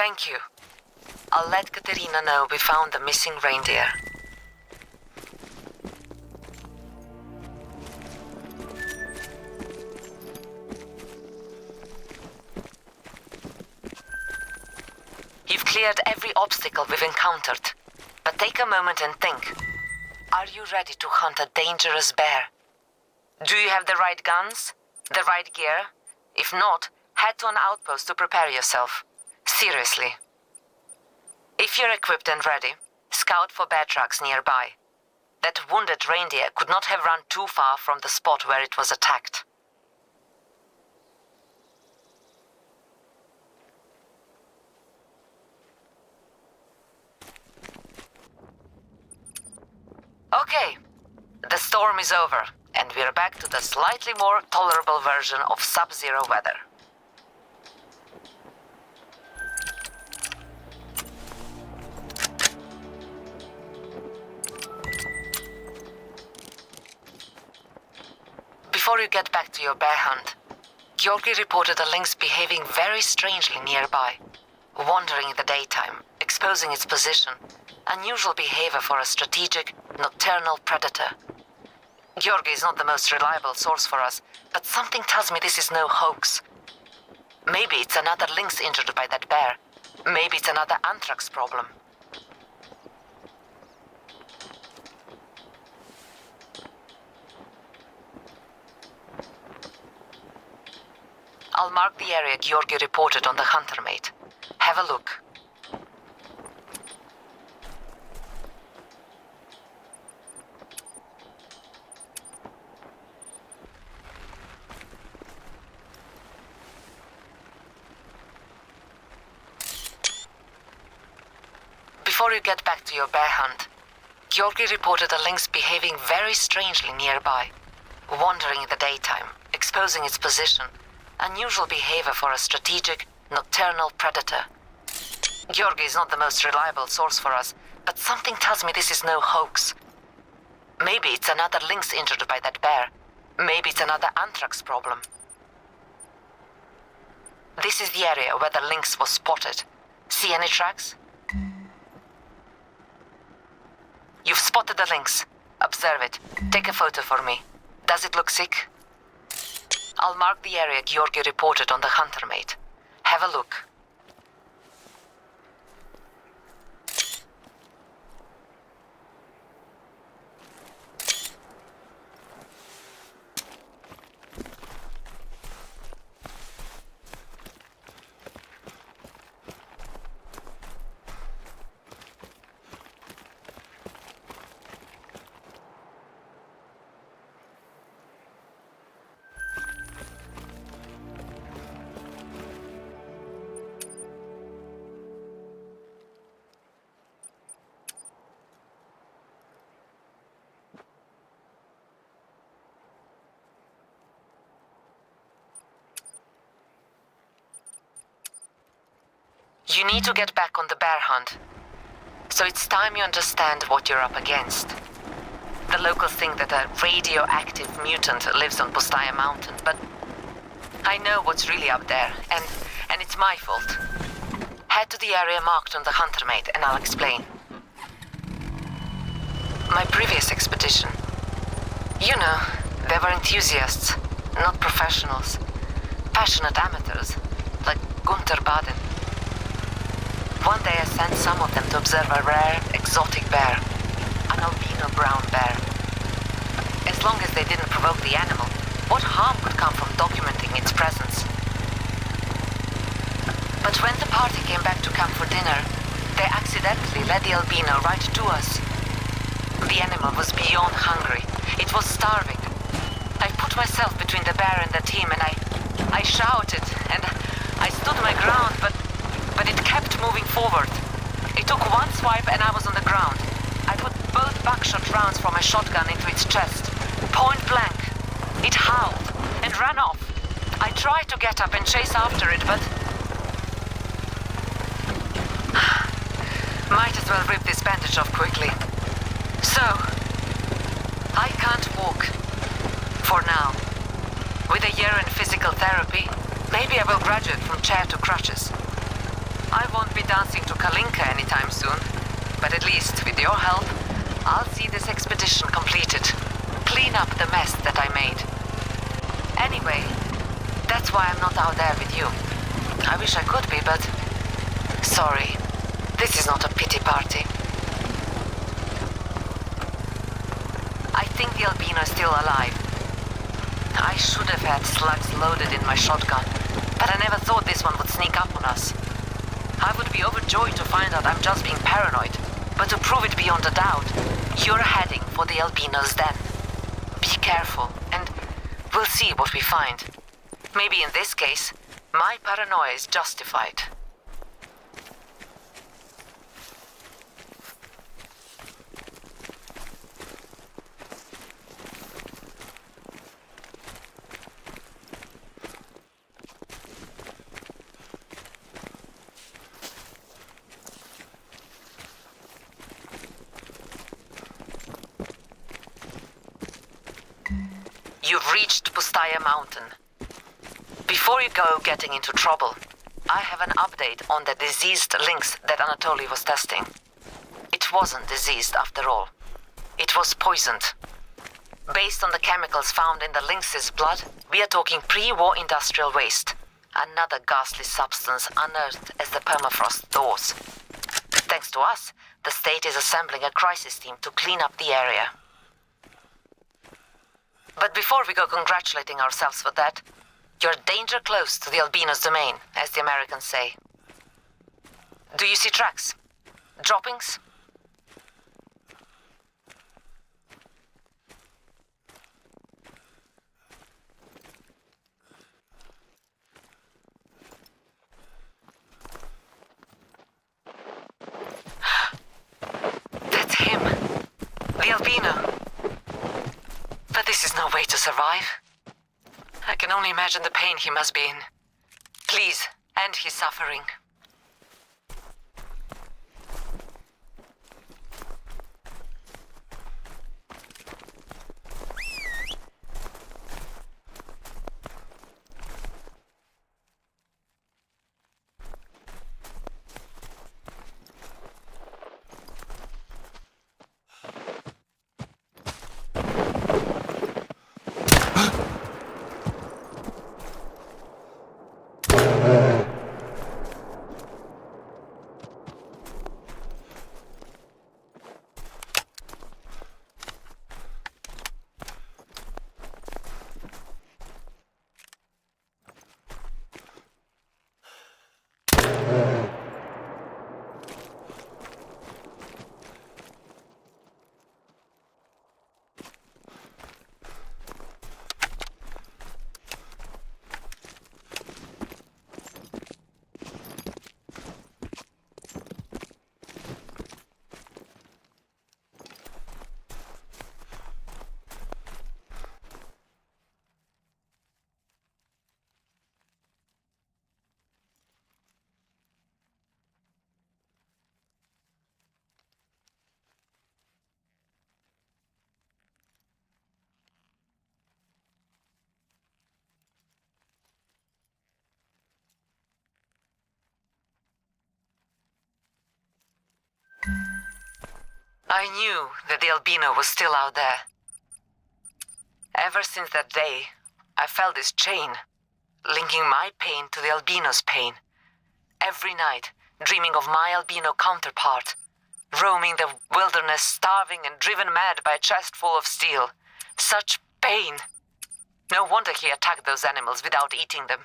Thank you. I'll let Katerina know we found the missing reindeer. You've cleared every obstacle we've encountered, but take a moment and think. Are you ready to hunt a dangerous bear? Do you have the right guns? The right gear? If not, head to an outpost to prepare yourself. Seriously. If you're equipped and ready, scout for bear tracks nearby. That wounded reindeer could not have run too far from the spot where it was attacked. Okay, the storm is over, and we're back to the slightly more tolerable version of sub-zero weather. Before you get back to your bear hunt, Georgi reported a lynx behaving very strangely nearby, wandering in the daytime, exposing its position. Unusual behavior for a strategic, nocturnal predator. Georgi is not the most reliable source for us, but something tells me this is no hoax. Maybe it's another lynx injured by that bear. Maybe it's another anthrax problem. I'll mark the area Georgi reported on the hunter mate. Have a look. Before you get back to your bear hunt, Georgi reported a lynx behaving very strangely nearby, wandering in the daytime, exposing its position. Unusual behavior for a strategic, nocturnal predator. Georgi is not the most reliable source for us, but something tells me this is no hoax. Maybe it's another lynx injured by that bear. Maybe it's another anthrax problem. This is the area where the lynx was spotted. See any tracks? You've spotted the lynx. Observe it. Take a photo for me. Does it look sick? I'll mark the area Georgi reported on the hunter mate. Have a look. You need to get back on the bear hunt. So it's time you understand what you're up against. The locals think that a radioactive mutant lives on Pustaya Mountain, but I know what's really up there, and it's my fault. Head to the area marked on the hunter mate, and I'll explain. My previous expedition. You know, they were enthusiasts, not professionals. Passionate amateurs, like Gunther Baden. One day I sent some of them to observe a rare, exotic bear, an albino brown bear. As long as they didn't provoke the animal, what harm could come from documenting its presence? But when the party came back to camp for dinner, they accidentally led the albino right to us. The animal was beyond hungry. It was starving. I put myself between the bear and the team, and I shouted, and I stood my ground, but it kept moving forward. It took one swipe and I was on the ground. I put both buckshot rounds from my shotgun into its chest, point blank. It howled and ran off. I tried to get up and chase after it, but might as well rip this bandage off quickly. So, I can't walk. For now. With a year in physical therapy, maybe I will graduate from chair to crutches. I won't be dancing to Kalinka anytime soon, but at least, with your help, I'll see this expedition completed. Clean up the mess that I made. Anyway, that's why I'm not out there with you. I wish I could be, but... Sorry. This is not a pity party. I think the Albino is still alive. I should have had slugs loaded in my shotgun, but I never thought this one would sneak up on us. I would be overjoyed to find out I'm just being paranoid, but to prove it beyond a doubt, you're heading for the Albino's den. Be careful, and we'll see what we find. Maybe in this case, my paranoia is justified. You've reached Pustaya Mountain. Before you go getting into trouble, I have an update on the diseased lynx that Anatoly was testing. It wasn't diseased after all. It was poisoned. Based on the chemicals found in the lynx's blood, we are talking pre-war industrial waste. Another ghastly substance unearthed as the permafrost thaws. Thanks to us, the state is assembling a crisis team to clean up the area. But before we go congratulating ourselves for that, you're danger close to the Albino's domain, as the Americans say. Do you see tracks? Droppings? That's him. The Albino. But this is no way to survive. I can only imagine the pain he must be in. Please, end his suffering. I knew that the Albino was still out there. Ever since that day, I felt this chain, linking my pain to the Albino's pain. Every night, dreaming of my Albino counterpart, roaming the wilderness, starving and driven mad by a chest full of steel. Such pain! No wonder he attacked those animals without eating them.